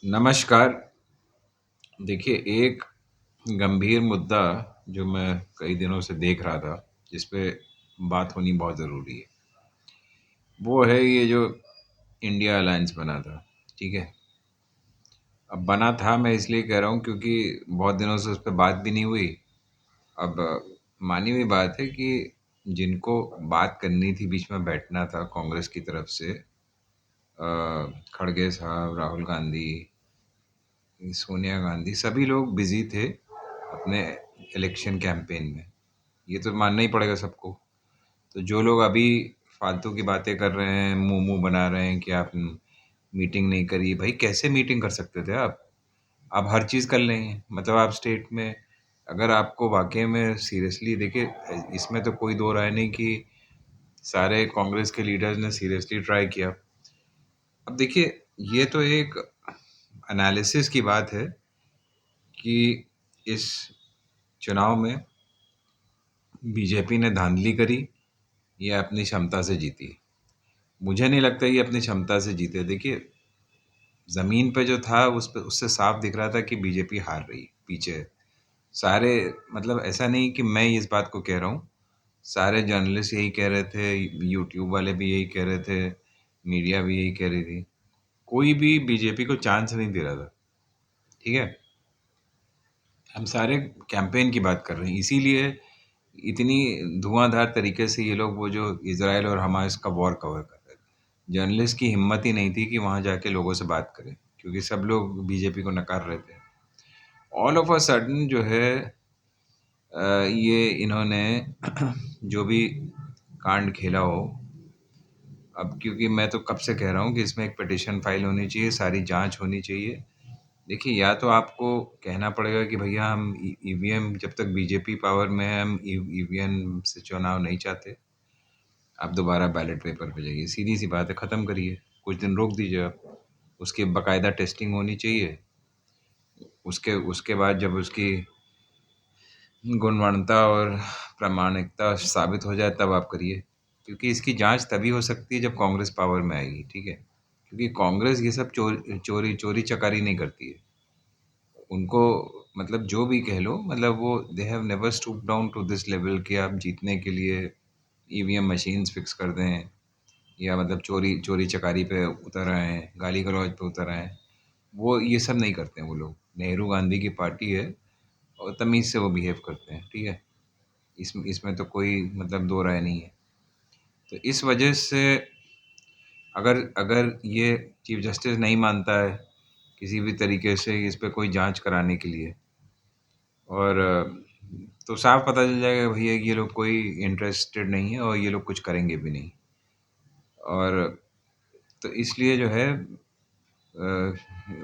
नमस्कार। देखिए, एक गंभीर मुद्दा जो मैं कई दिनों से देख रहा था, जिस पे बात होनी बहुत ज़रूरी है, वो है ये जो इंडिया अलायंस बना था, ठीक है? अब बना था मैं इसलिए कह रहा हूँ क्योंकि बहुत दिनों से उस पे बात भी नहीं हुई। अब मानी हुई बात है कि जिनको बात करनी थी, बीच में बैठना था कांग्रेस की तरफ से खड़गे साहब, राहुल गांधी, सोनिया गांधी, सभी लोग बिज़ी थे अपने इलेक्शन कैंपेन में। ये तो मानना ही पड़ेगा सबको। तो जो लोग अभी फालतू की बातें कर रहे हैं, मुँह-मुँह बना रहे हैं कि आप मीटिंग नहीं करी, भाई कैसे मीटिंग कर सकते थे आप? आप हर चीज़ कर लेंगे। मतलब आप स्टेट में अगर आपको वाक़ई में सीरियसली देखिए इसमें तो कोई दो राय नहीं कि सारे कांग्रेस के लीडर्स ने सीरियसली ट्राई किया। अब देखिए, ये तो एक एनालिसिस की बात है कि इस चुनाव में बीजेपी ने धांधली करी या अपनी क्षमता से जीती। मुझे नहीं लगता ये अपनी क्षमता से जीते। देखिए, ज़मीन पे जो था उस पे उससे साफ दिख रहा था कि बीजेपी हार रही है, पीछे है। सारे मतलब ऐसा नहीं कि मैं इस बात को कह रहा हूँ, सारे जर्नलिस्ट यही कह रहे थे, यूट्यूब वाले भी यही कह रहे थे, मीडिया भी यही कह रही थी। कोई भी बीजेपी को चांस नहीं दे रहा था, ठीक है? हम सारे कैंपेन की बात कर रहे हैं, इसीलिए इतनी धुआंधार तरीके से ये लोग वो जो इज़राइल और हमास का वॉर कवर कर रहे थे। जर्नलिस्ट की हिम्मत ही नहीं थी कि वहाँ जाके लोगों से बात करें, क्योंकि सब लोग बीजेपी को नकार रहे थे। ऑल ऑफ अ सडन जो है ये इन्होंने जो भी कांड खेला हो, अब क्योंकि मैं तो कब से कह रहा हूँ कि इसमें एक पिटीशन फाइल होनी चाहिए, सारी जाँच होनी चाहिए। देखिए, या तो आपको कहना पड़ेगा कि भैया हम ईवीएम जब तक बीजेपी पावर में है, हम ईवीएम से चुनाव नहीं चाहते। आप दोबारा बैलेट पेपर पे जाइए, सीधी-सी बात है, ख़त्म करिए। कुछ दिन रोक दीजिए आप। उसकी बाकायदा टेस्टिंग होनी चाहिए। उसके उसके बाद जब उसकी गुणवत्ता और प्रामाणिकता साबित हो जाए तब आप करिए। क्योंकि इसकी जाँच तभी हो सकती है जब कांग्रेस पावर में आएगी, ठीक है? क्योंकि कांग्रेस ये सब चोरी-चकारी नहीं करती है। उनको मतलब जो भी कह लो, मतलब वो they have never stooped down to this level कि आप जीतने के लिए ईवीएम मशीन्स फिक्स कर दें या मतलब चोरी चकारी पे उतर आए हैं, गाली गलौज पे उतर आए हैं। वो ये सब नहीं करते हैं वो लोग। नेहरू गांधी की पार्टी है और तमीज़ से वो बिहेव करते हैं, ठीक है? इसमें इसमें तो कोई मतलब दो राय नहीं है। तो इस वजह से अगर अगर ये चीफ जस्टिस नहीं मानता है किसी भी तरीके से इस पे कोई जांच कराने के लिए, और तो साफ पता चल जाएगा भैया ये लोग कोई इंटरेस्टेड नहीं है और ये लोग कुछ करेंगे भी नहीं। और तो इसलिए जो है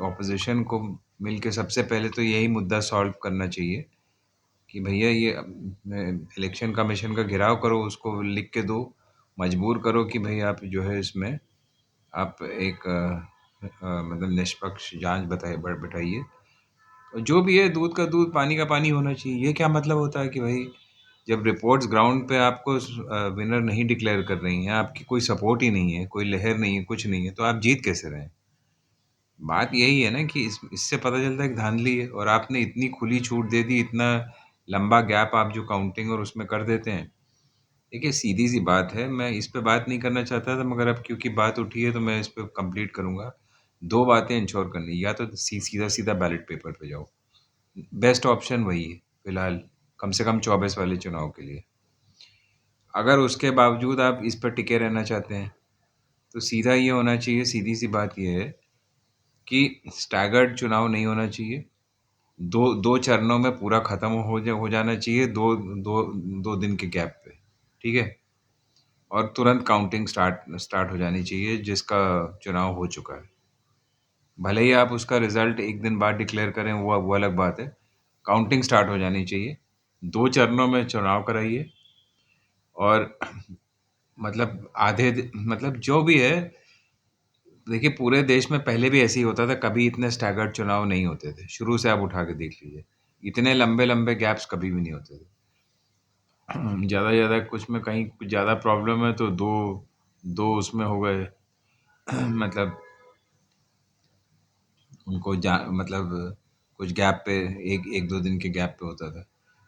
ऑपोजिशन को मिलके सबसे पहले तो यही मुद्दा सॉल्व करना चाहिए कि भैया ये इलेक्शन कमीशन का घेराव करो, उसको लिख के दो, मजबूर करो कि भाई आप जो है इसमें आप एक मतलब निष्पक्ष जांच बिठाइए। और जो भी है दूध का दूध पानी का पानी होना चाहिए। ये क्या मतलब होता है कि भाई जब रिपोर्ट्स ग्राउंड पे आपको विनर नहीं डिक्लेयर कर रही हैं, आपकी कोई सपोर्ट ही नहीं है, कोई लहर नहीं है, कुछ नहीं है, तो आप जीत कैसे रहे हैं? बात यही है ना कि इससे पता चलता है कि धांधली है और आपने इतनी खुली छूट दे दी, इतना लंबा गैप आप जो काउंटिंग और उसमें कर देते हैं। देखिए, सीधी-सी बात है, मैं इस पे बात नहीं करना चाहता था मगर अब क्योंकि बात उठी है तो मैं इस पे कंप्लीट करूँगा। 2 बातें इंश्योर करनी, या तो सीधा-सीधा बैलेट पेपर पे जाओ। बेस्ट ऑप्शन वही है फिलहाल, कम से कम 24 वाले चुनाव के लिए। अगर उसके बावजूद आप इस पर टिके रहना चाहते हैं, तो सीधा ये होना चाहिए, सीधी-सी बात ये है कि स्टैगर्ड चुनाव नहीं होना चाहिए। 2 चरणों में पूरा खत्म हो जाना चाहिए 2 दिन के गैप पे, ठीक है? और तुरंत काउंटिंग स्टार्ट हो जानी चाहिए जिसका चुनाव हो चुका है। भले ही आप उसका रिज़ल्ट 1 दिन बाद डिक्लेयर करें, वो अलग बात है। काउंटिंग स्टार्ट हो जानी चाहिए। 2 चरणों में चुनाव कराइए और मतलब मतलब जो भी है, देखिए पूरे देश में पहले भी ऐसे ही होता था, कभी इतने स्टैगर्ड चुनाव नहीं होते थे। शुरू से आप उठा के देख लीजिए। इतने लंबे-लंबे गैप्स कभी भी नहीं होते थे। ज़्यादा से ज़्यादा कुछ में कहीं कुछ ज़्यादा प्रॉब्लम है तो 2 उसमें हो गए मतलब उनको मतलब कुछ गैप पे, एक एक दो दिन के गैप पे होता था।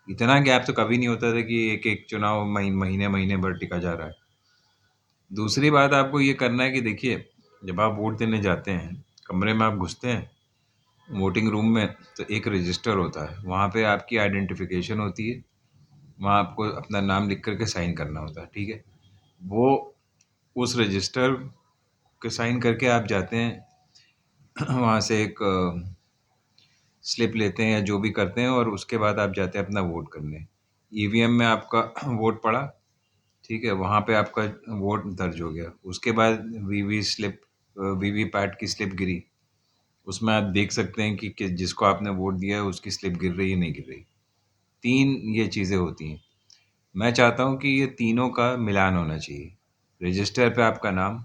इतना गैप तो कभी नहीं होता था कि एक एक चुनाव महीने महीने भर टिका जा रहा है। दूसरी बात आपको ये करना है कि देखिए, जब आप वोट देने जाते हैं, कमरे में आप घुसते हैं वोटिंग रूम में, तो एक रजिस्टर होता है, वहाँ पे आपकी आइडेंटिफिकेशन होती है, वहाँ आपको अपना नाम लिख करके साइन करना होता है, ठीक है। वो उस रजिस्टर के साइन करके आप जाते हैं वहाँ से एक स्लिप लेते हैं या जो भी करते हैं, और उसके बाद आप जाते हैं अपना वोट करने। ईवीएम में आपका वोट पड़ा, ठीक है, वहाँ पे आपका वोट दर्ज हो गया। उसके बाद वीवी पैट की स्लिप गिरी, उसमें आप देख सकते हैं कि जिसको आपने वोट दिया है उसकी स्लिप गिर रही है नहीं गिर रही। 3 ये चीज़ें होती हैं। मैं चाहता हूँ कि ये तीनों का मिलान होना चाहिए। रजिस्टर पे आपका नाम,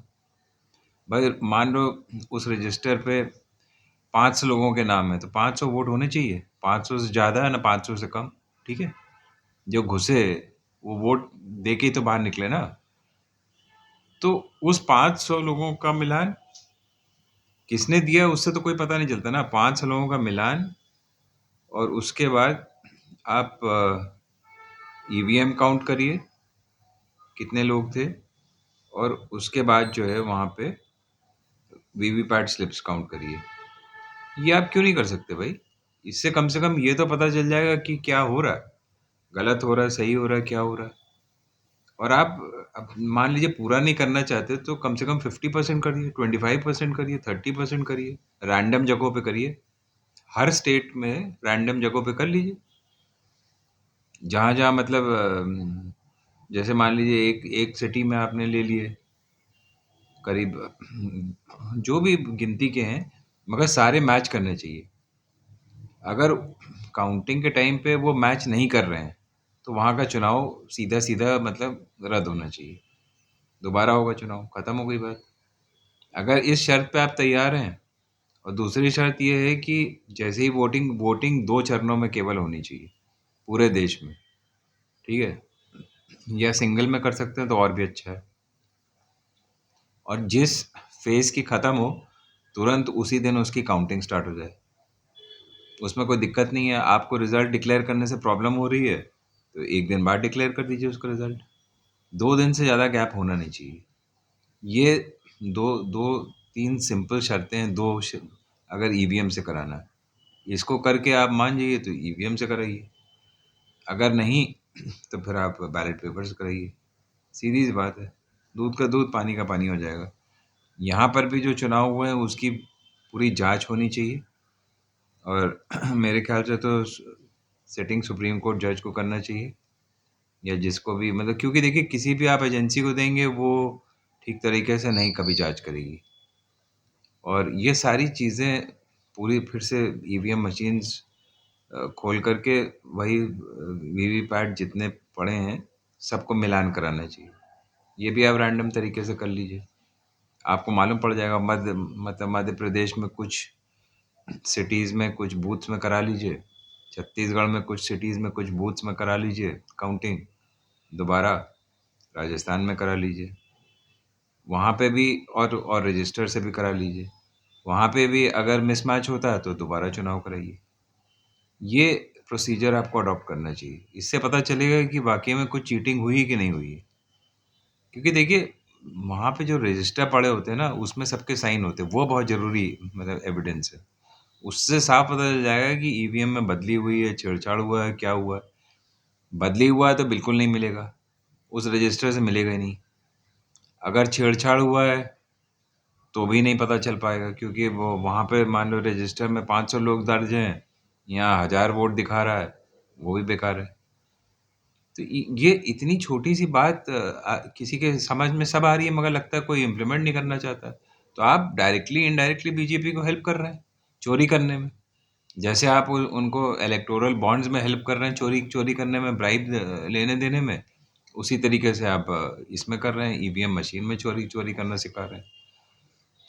भाई मान लो उस रजिस्टर पे 500 लोगों के नाम है, तो 500 वोट होने चाहिए। 500 से ज़्यादा है ना 500 से कम, ठीक है। जो घुसे वो वोट दे के ही तो बाहर निकले ना। तो उस 500 लोगों का मिलान किसने दिया उससे तो कोई पता नहीं चलता ना। 500 लोगों का मिलान, और उसके बाद आप ईवीएम काउंट करिए कितने लोग थे, और उसके बाद जो है वहाँ पे वीवीपैट स्लिप्स काउंट करिए। ये आप क्यों नहीं कर सकते भाई? इससे कम से कम ये तो पता चल जाएगा कि क्या हो रहा है, गलत हो रहा है, सही हो रहा है, क्या हो रहा है। और आप अब मान लीजिए पूरा नहीं करना चाहते तो कम से कम 50% करिए, 25% करिए, 30% करिए, रैंडम जगहों पे करिए। हर स्टेट में रैंडम जगहों पे कर लीजिए, जहाँ जहाँ मतलब जैसे मान लीजिए एक एक सिटी में आपने ले लिए करीब जो भी गिनती के हैं, मगर सारे मैच करने चाहिए। अगर काउंटिंग के टाइम पे वो मैच नहीं कर रहे हैं तो वहाँ का चुनाव सीधा सीधा मतलब रद्द होना चाहिए, दोबारा होगा चुनाव, खत्म हो गई बात। अगर इस शर्त पे आप तैयार हैं, और दूसरी शर्त ये है कि जैसे ही वोटिंग वोटिंग 2 चरणों में केवल होनी चाहिए पूरे देश में, ठीक है, या सिंगल में कर सकते हैं तो और भी अच्छा है। और जिस फेज़ की ख़त्म हो, तुरंत उसी दिन उसकी काउंटिंग स्टार्ट हो जाए, उसमें कोई दिक्कत नहीं है। आपको रिज़ल्ट डिक्लेयर करने से प्रॉब्लम हो रही है तो 1 दिन बाद डिक्लेयर कर दीजिए उसका रिज़ल्ट। 2 दिन से ज़्यादा गैप होना नहीं चाहिए। ये दो दो 3 सिंपल शर्तें हैं, 2 श अगर ईवीएम से कराना है। इसको करके आप मान जाइए तो ईवीएम से कराइए, अगर नहीं तो फिर आप बैलेट पेपर से कराइए। सीधी सी बात है, दूध का दूध पानी का पानी हो जाएगा। यहाँ पर भी जो चुनाव हुए हैं उसकी पूरी जांच होनी चाहिए, और मेरे ख्याल से तो सिटिंग सुप्रीम कोर्ट जज को करना चाहिए, या जिसको भी मतलब, क्योंकि देखिए किसी भी आप एजेंसी को देंगे वो ठीक तरीके से नहीं कभी जांच करेगी। और ये सारी चीज़ें पूरी फिर से ईवीएम मशीन्स खोल करके वही वीवीपैट जितने पड़े हैं सबको मिलान कराना चाहिए। ये भी आप रैंडम तरीके से कर लीजिए, आपको मालूम पड़ जाएगा। मध्य प्रदेश में कुछ सिटीज़ में कुछ बूथ्स में करा लीजिए, छत्तीसगढ़ में कुछ सिटीज़ में कुछ बूथ्स में करा लीजिए काउंटिंग दोबारा, राजस्थान में करा लीजिए वहाँ पे भी, और रजिस्टर से भी करा लीजिए। वहाँ पे भी अगर मिसमैच होता है तो दोबारा चुनाव कराइए। ये प्रोसीजर आपको अडॉप्ट करना चाहिए। इससे पता चलेगा कि वाक़ई में कुछ चीटिंग हुई है कि नहीं हुई है। क्योंकि देखिए वहाँ पे जो रजिस्टर पड़े होते हैं ना उसमें सबके साइन होते हैं, वो बहुत ज़रूरी मतलब एविडेंस है। उससे साफ पता चल जाएगा कि ईवीएम में बदली हुई है, छेड़छाड़ हुआ है, क्या हुआ है। बदली हुआ है तो बिल्कुल नहीं मिलेगा, उस रजिस्टर से मिलेगा ही नहीं। अगर छेड़छाड़ हुआ है तो भी नहीं पता चल पाएगा, क्योंकि वो वहाँ पे मान लो रजिस्टर में 500 लोग दर्ज हैं, यहाँ 1000 वोट दिखा रहा है, वो भी बेकार है। तो ये इतनी छोटी सी बात किसी के समझ में सब आ रही है, मगर लगता है कोई इम्प्लीमेंट नहीं करना चाहता। तो आप डायरेक्टली इनडायरेक्टली बीजेपी को हेल्प कर रहे हैं चोरी करने में। जैसे आप उनको इलेक्टोरल बॉन्ड्स में हेल्प कर रहे हैं चोरी चोरी करने में, ब्राइब लेने देने में, उसी तरीके से आप इसमें कर रहे हैं, ईवीएम मशीन में चोरी चोरी करना सिखा रहे हैं।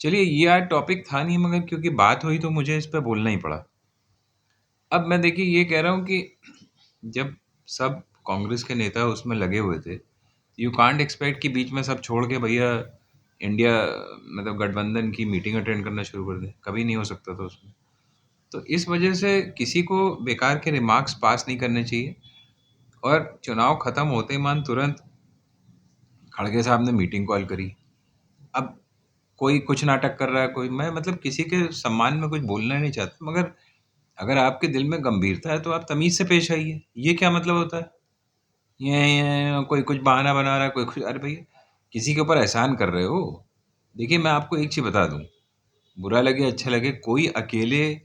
चलिए ये आज टॉपिक था नहीं, मगर क्योंकि बात हुई तो मुझे इस पे बोलना ही पड़ा। अब मैं देखिए ये कह रहा हूँ कि जब सब कांग्रेस के नेता उसमें लगे हुए थे, यू कांट एक्सपेक्ट कि बीच में सब छोड़ के भैया इंडिया मतलब गठबंधन की मीटिंग अटेंड करना शुरू कर दे, कभी नहीं हो सकता था उसमें। तो इस वजह से किसी को बेकार के रिमार्क्स पास नहीं करने चाहिए। और चुनाव खत्म होते ही मान तुरंत खड़गे साहब ने मीटिंग कॉल करी। अब कोई कुछ नाटक कर रहा है, कोई मैं मतलब किसी के सम्मान में कुछ बोलना नहीं चाहता, मगर अगर आपके दिल में गंभीरता है तो आप तमीज से पेश आइए। ये क्या मतलब होता है? ये कोई कुछ बहाना बना रहा है, कोई कुछ, अरे भैया किसी के ऊपर एहसान कर रहे हो। देखिए मैं आपको एक चीज बता दूं, बुरा लगे अच्छा लगे, कोई अकेले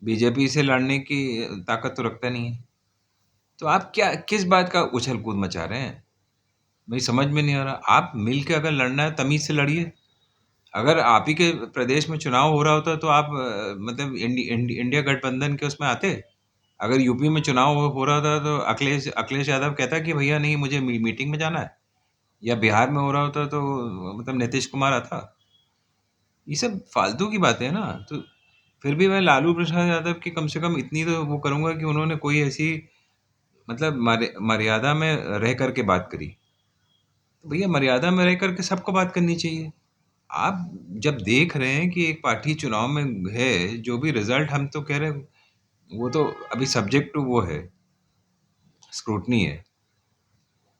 बीजेपी से लड़ने की ताकत तो रखता नहीं है। तो आप क्या किस बात का उछल कूद मचा रहे हैं? भाई समझ में नहीं आ रहा। आप मिल के अगर लड़ना है तमीज से लड़िए। अगर आप ही के प्रदेश में चुनाव हो रहा होता तो आप मतलब इंडिया गठबंधन के उसमें आते। अगर यूपी में चुनाव हो रहा था तो अखिलेश अखिलेश यादव कहता कि भैया नहीं, मुझे मीटिंग में जाना है। या बिहार में हो रहा होता तो मतलब नीतीश कुमार आता। ये सब फालतू की बातें हैं ना। तो फिर भी मैं लालू प्रसाद यादव की कम से कम इतनी तो वो करूंगा कि उन्होंने कोई ऐसी मतलब मर्यादा में रह करके बात करी। तो भैया मर्यादा में रह करके सबको बात करनी चाहिए। आप जब देख रहे हैं कि एक पार्टी चुनाव में है, जो भी रिजल्ट हम तो कह रहे हैं वो तो अभी सब्जेक्ट टू वो है, स्क्रूटनी है।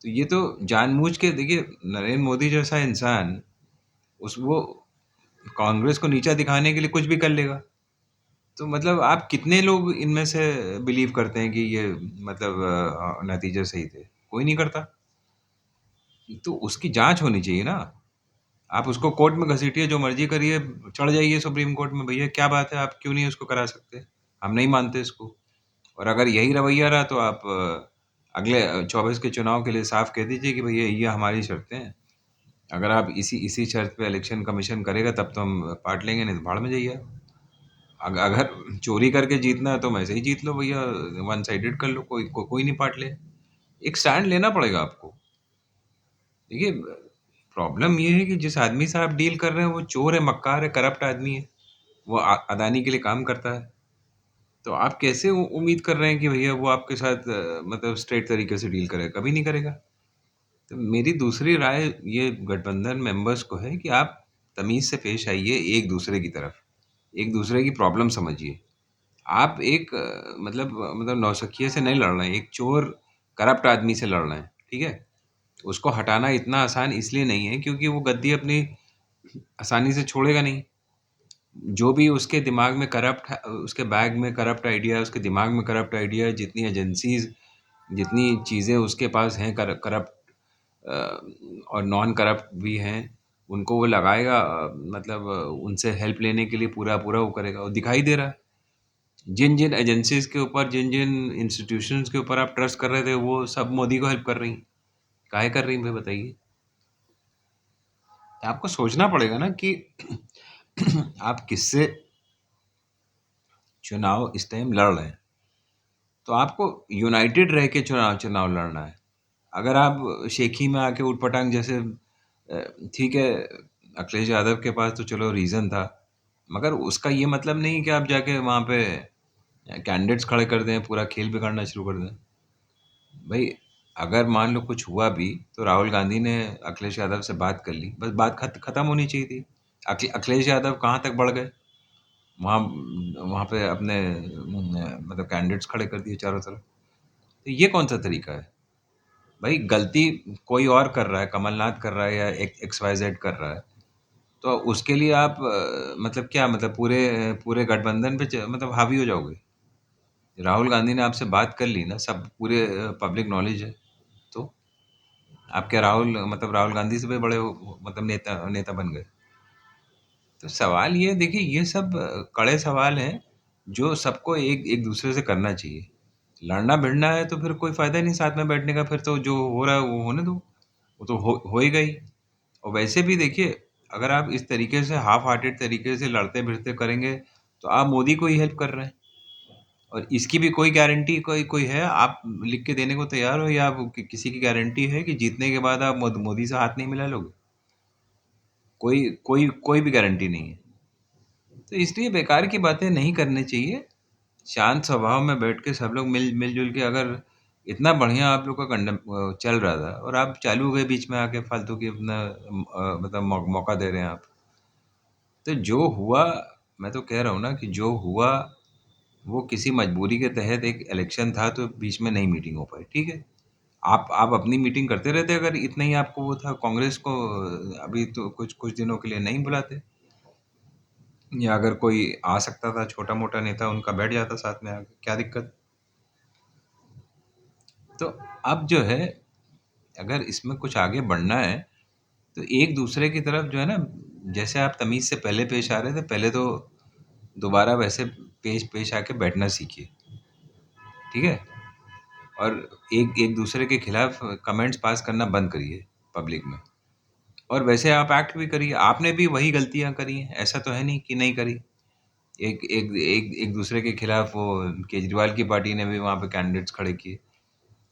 तो ये तो जानबूझ के देखिए, नरेंद्र मोदी जैसा इंसान उस वो कांग्रेस को नीचा दिखाने के लिए कुछ भी कर लेगा। तो मतलब आप कितने लोग इनमें से बिलीव करते हैं कि ये मतलब नतीजे सही थे? कोई नहीं करता। तो उसकी जांच होनी चाहिए ना। आप उसको कोर्ट में घसीटिए, जो मर्जी करिए, चढ़ जाइए सुप्रीम कोर्ट में, भैया क्या बात है, आप क्यों नहीं उसको करा सकते? हम नहीं मानते इसको। और अगर यही रवैया रहा तो आप अगले 24 के चुनाव के लिए साफ कह दीजिए कि भैया ये हमारी शर्तें हैं। अगर आप इसी इसी शर्त पे इलेक्शन कमीशन करेगा तब तो हम पार्ट लेंगे, नहीं तो भाड़ में जाइए। अगर चोरी करके जीतना है तो वैसे ही जीत लो भैया, वन साइडेड कर लो, कोई नहीं पार्ट ले। एक स्टैंड लेना पड़ेगा आपको। देखिए प्रॉब्लम ये है कि जिस आदमी से आप डील कर रहे हैं वो चोर है, मक्कार है, करप्ट आदमी है। वो अदानी के लिए काम करता है। तो आप कैसे उम्मीद कर रहे हैं कि भैया वो आपके साथ मतलब स्ट्रेट तरीके से डील करेगा? कभी नहीं करेगा। तो मेरी दूसरी राय ये गठबंधन मेंबर्स को है कि आप तमीज से पेश आइए एक दूसरे की तरफ, एक दूसरे की प्रॉब्लम समझिए। आप एक मतलब नौसिखिए से नहीं लड़ रहे हैं, एक चोर करप्ट आदमी से लड़ रहे हैं, ठीक है? उसको हटाना इतना आसान इसलिए नहीं है क्योंकि वो गद्दी अपनी आसानी से छोड़ेगा नहीं। जो भी उसके दिमाग में करप्ट है, उसके बैग में करप्ट आइडिया, उसके दिमाग में करप्ट आइडिया, जितनी एजेंसीज, जितनी चीज़ें उसके पास हैं करप्ट और नॉन करप्ट भी हैं, उनको वो लगाएगा। मतलब उनसे हेल्प लेने के लिए पूरा पूरा वो करेगा। वो दिखाई दे रहा है, जिन जिन एजेंसीज के ऊपर, जिन जिन इंस्टीट्यूशंस के ऊपर आप ट्रस्ट कर रहे थे वो सब मोदी को हेल्प कर रही हैं। काहे कर रही हैं भाई बताइए? आपको सोचना पड़ेगा ना कि आप किससे चुनाव इस टाइम लड़ रहे हैं। तो आपको यूनाइटेड रह के चुनाव चुनाव लड़ना है। अगर आप शेखी में आके उटपटांग जैसे ठीक है, अखिलेश यादव के पास तो चलो रीज़न था, मगर उसका ये मतलब नहीं कि आप जाके वहाँ पे कैंडिडेट्स खड़े कर दें, पूरा खेल बिगाड़ना शुरू कर दें। भाई अगर मान लो कुछ हुआ भी तो राहुल गांधी ने अखिलेश यादव से बात कर ली, बस बात खत्म होनी चाहिए थी। अखिलेश यादव कहाँ तक बढ़ गए? वहाँ वहाँ पे अपने मतलब कैंडिडेट्स खड़े कर दिए चारों तरफ। तो ये कौन सा तरीका है? भाई गलती कोई और कर रहा है, कमलनाथ कर रहा है या एक्स वाई जेड कर रहा है, तो उसके लिए आप मतलब क्या मतलब पूरे पूरे गठबंधन पे मतलब हावी हो जाओगे? राहुल गांधी ने आपसे बात कर ली ना, सब पूरे पब्लिक नॉलेज है। तो आप क्या राहुल गांधी से भी बड़े मतलब नेता नेता बन गए? तो सवाल ये देखिए, ये सब कड़े सवाल हैं जो सबको एक एक दूसरे से करना चाहिए। लड़ना भिड़ना है तो फिर कोई फायदा नहीं साथ में बैठने का, फिर तो जो हो रहा है वो होने दो। वो तो हो ही गई। और वैसे भी देखिए, अगर आप इस तरीके से हाफ हार्टेड तरीके से लड़ते भिड़ते करेंगे तो आप मोदी को ही हेल्प कर रहे हैं। और इसकी भी कोई गारंटी कोई कोई है आप लिख के देने को तैयार हो, या आप किसी की गारंटी है कि जीतने के बाद आप मोदी से हाथ नहीं मिला लोगे? कोई कोई कोई भी गारंटी नहीं है। तो इसलिए बेकार की बातें नहीं करनी चाहिए। शांत स्वभाव में बैठ के सब लोग मिलजुल के अगर इतना बढ़िया आप लोग का चल रहा था और आप चालू हो गए बीच में आके फालतू की अपना मतलब मौका दे रहे हैं आप। तो जो हुआ, मैं तो कह रहा हूँ ना कि जो हुआ वो किसी मजबूरी के तहत एक इलेक्शन था तो बीच में नहीं मीटिंग हो पाई, ठीक है। आप अपनी मीटिंग करते रहते अगर इतना ही आपको वो था। कांग्रेस को अभी तो कुछ कुछ दिनों के लिए नहीं बुलाते, या अगर कोई आ सकता था छोटा मोटा नेता उनका बैठ जाता साथ में आके, क्या दिक्कत। तो अब जो है, अगर इसमें कुछ आगे बढ़ना है तो एक दूसरे की तरफ जो है ना, जैसे आप तमीज से पहले पेश आ रहे थे, पहले तो दोबारा वैसे पेश पेश आके बैठना सीखिए, ठीक है। और एक एक दूसरे के खिलाफ कमेंट्स पास करना बंद करिए पब्लिक में। और वैसे आप एक्ट भी करिए, आपने भी वही गलतियां करी हैं, ऐसा तो है नहीं कि नहीं करी। एक एक एक एक दूसरे के खिलाफ वो केजरीवाल की पार्टी ने भी वहां पे कैंडिडेट्स खड़े किए।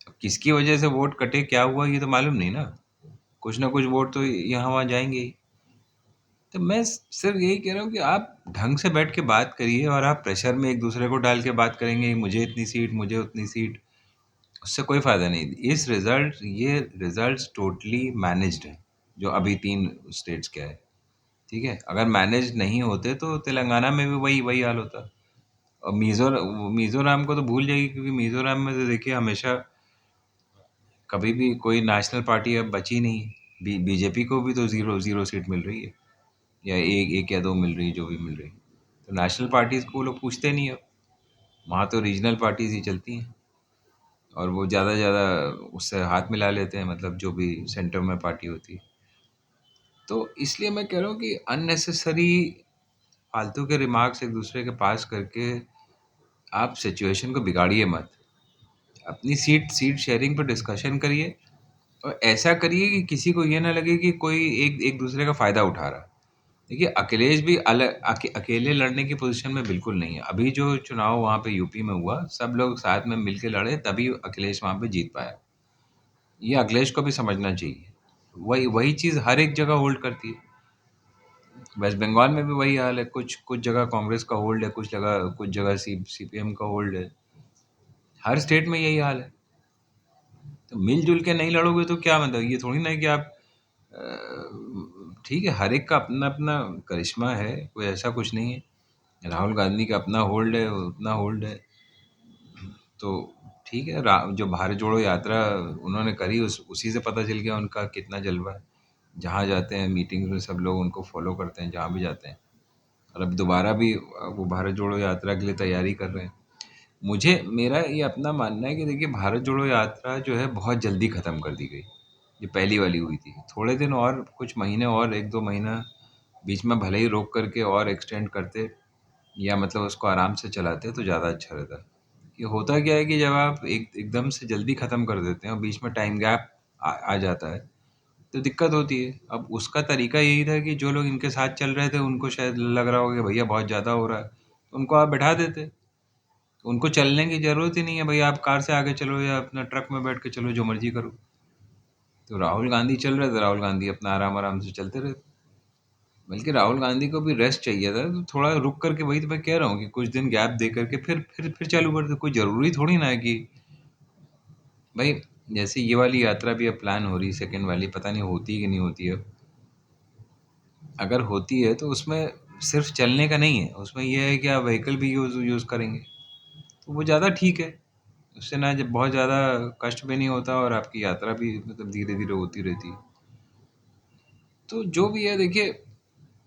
अब किसकी वजह से वोट कटे, क्या हुआ, ये तो मालूम नहीं ना। कुछ ना कुछ वोट तो यहाँ वहाँ जाएंगे ही। तो मैं सिर्फ यही कह रहा हूँ कि आप ढंग से बैठ के बात करिए, और आप प्रेशर में एक दूसरे को डाल के बात करेंगे मुझे इतनी सीट मुझे उतनी सीट, उससे कोई फायदा नहीं। ये रिजल्ट्स टोटली मैनेज्ड है जो अभी 3 स्टेट्स के है, ठीक है। अगर मैनेज नहीं होते तो तेलंगाना में भी वही वही हाल होता। और मिजोरम को तो भूल जाइए, क्योंकि मिजोरम में तो देखिए हमेशा कभी भी कोई नेशनल पार्टी अब बची नहीं। बीजेपी को भी तो जीरो जीरो सीट मिल रही है, या एक एक या दो मिल रही है, जो भी मिल रही है। तो नेशनल पार्टीज को वो लोग पूछते नहीं अब, वहाँ तो रीजनल पार्टीज ही चलती हैं। और वो ज़्यादा से ज़्यादा उससे हाथ मिला लेते हैं, मतलब जो भी सेंटर में पार्टी होती है। तो इसलिए मैं कह रहा हूँ कि अननेसेसरी फालतू के रिमार्क्स एक दूसरे के पास करके आप सिचुएशन को बिगाड़िए मत। अपनी सीट सीट शेयरिंग पर डिस्कशन करिए, और ऐसा करिए कि किसी को ये ना लगे कि कोई एक एक दूसरे का फ़ायदा उठा रहा है। देखिए अखिलेश भी अकेले लड़ने की पोजीशन में बिल्कुल नहीं है। अभी जो चुनाव वहाँ पे यूपी में हुआ, सब लोग साथ में मिलके लड़े तभी अखिलेश वहाँ पे जीत पाया। ये अखिलेश को भी समझना चाहिए। वही वही चीज़ हर एक जगह होल्ड करती है। वेस्ट बंगाल में भी वही हाल है, कुछ कुछ जगह कांग्रेस का होल्ड है, कुछ जगह सीपीएम का होल्ड है। हर स्टेट में यही हाल है। तो मिलजुल के नहीं लड़ोगे तो क्या मतलब, ये थोड़ी ना है कि आप ठीक है, हर एक का अपना अपना करिश्मा है, कोई ऐसा कुछ नहीं है। राहुल गांधी का अपना होल्ड है, उतना होल्ड है। तो ठीक है, जो भारत जोड़ो यात्रा उन्होंने करी, उसी से पता चल गया उनका कितना जलवा है। जहाँ जाते हैं मीटिंग में सब लोग उनको फॉलो करते हैं, जहाँ भी जाते हैं। और अब दोबारा भी वो भारत जोड़ो यात्रा के लिए तैयारी कर रहे हैं। मुझे मेरा ये अपना मानना है कि देखिए, भारत जोड़ो यात्रा जो है बहुत जल्दी ख़त्म कर दी गई। ये पहली वाली हुई थी, थोड़े दिन और कुछ महीने और एक दो महीना बीच में भले ही रोक करके और एक्सटेंड करते, या मतलब उसको आराम से चलाते तो ज़्यादा अच्छा रहता। ये होता क्या है कि जब आप एकदम से जल्दी ख़त्म कर देते हैं और बीच में टाइम गैप आ जाता है, तो दिक्कत होती है। अब उसका तरीका यही था कि जो लोग इनके साथ चल रहे थे उनको शायद लग रहा होगा कि भैया बहुत ज़्यादा हो रहा है, तो उनको आप बैठा देते। उनको चलने की ज़रूरत ही नहीं है, भाई आप कार से आगे चलो या अपना ट्रक में बैठ के चलो, जो मर्जी करो। तो राहुल गांधी चल रहे थे, राहुल गांधी अपना आराम आराम से चलते रहे। बल्कि राहुल गांधी को भी रेस्ट चाहिए था, तो थोड़ा रुक करके, वही तो मैं कह रहा हूँ कि कुछ दिन गैप दे करके फिर चालू कर दो। कोई ज़रूरी थोड़ी ना है कि भाई, जैसे ये वाली यात्रा भी अब प्लान हो रही, सेकंड वाली, पता नहीं होती है कि नहीं होती है। अगर होती है तो उसमें सिर्फ चलने का नहीं है, उसमें यह है कि आप व्हीकल भी यूज़ करेंगे, तो वो ज़्यादा ठीक है। उससे ना जब बहुत ज़्यादा कष्ट भी नहीं होता, और आपकी यात्रा भी मतलब धीरे धीरे होती रहती है। तो जो भी है देखिए,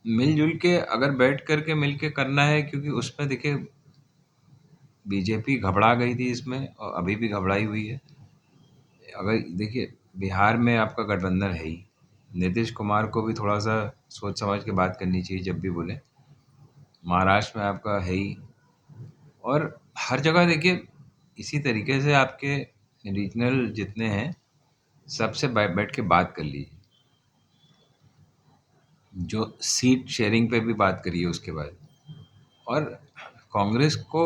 मिलजुल के अगर बैठ करके मिल के करना है, क्योंकि उसमें देखिए बीजेपी घबरा गई थी इसमें, और अभी भी घबराई हुई है। अगर देखिए, बिहार में आपका गठबंधन है ही, नीतीश कुमार को भी थोड़ा सा सोच समझ के बात करनी चाहिए जब भी बोले। महाराष्ट्र में आपका है ही, और हर जगह देखिए इसी तरीके से आपके रीजनल जितने हैं सबसे बैठ के बात कर लीजिए। जो सीट शेयरिंग पे भी बात करिए उसके बाद। और कांग्रेस को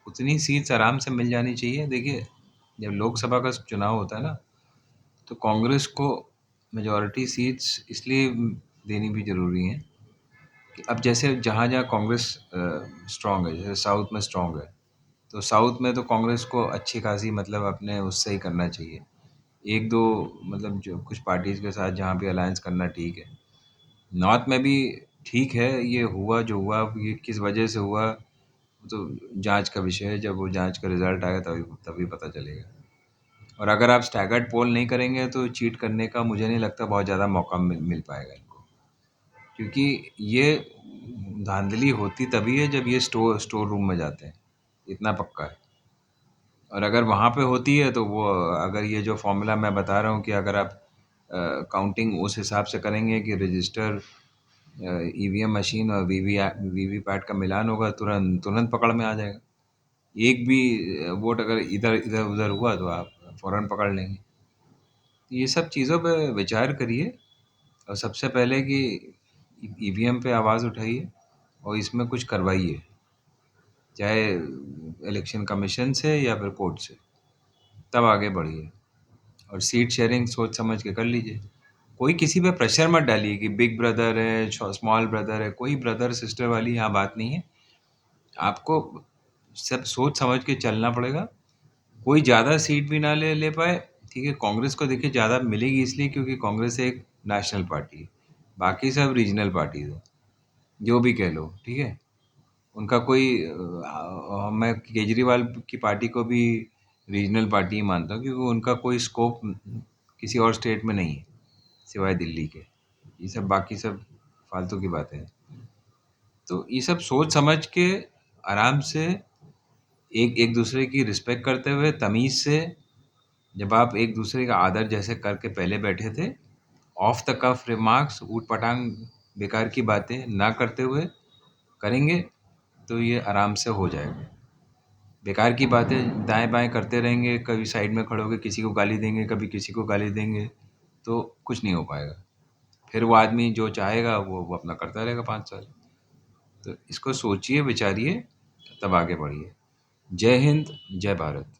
उतनी सीट्स आराम से मिल जानी चाहिए। देखिए, जब लोकसभा का चुनाव होता है ना, तो कांग्रेस को मेजॉरिटी सीट्स इसलिए देनी भी ज़रूरी है कि अब जैसे जहाँ जहाँ कांग्रेस स्ट्रांग है, जैसे साउथ में स्ट्रांग है, तो साउथ में तो कांग्रेस को अच्छी खासी मतलब अपने उससे ही करना चाहिए। 1-2 मतलब जो कुछ पार्टीज़ के साथ जहाँ भी अलायंस करना ठीक है। नॉर्थ में भी ठीक है, ये हुआ जो हुआ, ये किस वजह से हुआ, तो जाँच का विषय है। जब वो जाँच का रिज़ल्ट आएगा तभी तभी पता चलेगा। और अगर आप स्टैगर्ड पोल नहीं करेंगे तो चीट करने का मुझे नहीं लगता बहुत ज़्यादा मौका मिल पाएगा इनको। क्योंकि ये धांधली होती तभी है जब ये स्टोर रूम में जाते हैं, इतना पक्का है। और अगर वहाँ पे होती है तो वो अगर ये जो फ़ॉर्मूला मैं बता रहा हूँ कि अगर आप काउंटिंग उस हिसाब से करेंगे कि रजिस्टर, ईवीएम मशीन और वीवीपैट का मिलान होगा, तुरंत तुरंत पकड़ में आ जाएगा। एक भी वोट अगर इधर-उधर हुआ तो आप फ़ौरन पकड़ लेंगे। तो ये सब चीज़ों पे विचार करिए और सबसे पहले कि ईवीएम पे आवाज़ उठाइए और इसमें कुछ करवाइए, चाहे इलेक्शन कमीशन से या फिर कोर्ट से, तब आगे बढ़िए। और सीट शेयरिंग सोच समझ के कर लीजिए। कोई किसी पे प्रेशर मत डालिए कि बिग ब्रदर है, स्मॉल ब्रदर है, कोई ब्रदर सिस्टर वाली यहाँ बात नहीं है। आपको सब सोच समझ के चलना पड़ेगा। कोई ज़्यादा सीट भी ना ले पाए, ठीक है। कांग्रेस को देखिए ज़्यादा मिलेगी इसलिए क्योंकि कांग्रेस एक नेशनल पार्टी है, बाकी सब रीजनल पार्टीज है, जो भी कह लो, ठीक है। उनका कोई मैं केजरीवाल की पार्टी को भी रीजनल पार्टी ही मानता हूँ क्योंकि उनका कोई स्कोप किसी और स्टेट में नहीं है सिवाय दिल्ली के। ये सब बाकी सब फालतू की बातें हैं। तो ये सब सोच समझ के आराम से एक एक दूसरे की रिस्पेक्ट करते हुए तमीज़ से, जब आप एक दूसरे का आदर जैसे करके पहले बैठे थे, ऑफ द कफ रिमार्क्स, ऊट पटांग बेकार की बातें ना करते हुए करेंगे तो ये आराम से हो जाएगा। बेकार की बातें दाएं बाएं करते रहेंगे, कभी साइड में खड़े होकर किसी को गाली देंगे, कभी किसी को गाली देंगे, तो कुछ नहीं हो पाएगा। फिर वो आदमी जो चाहेगा वो अपना करता रहेगा 5 साल। तो इसको सोचिए विचारिए, तब आगे बढ़िए। जय हिंद, जय भारत।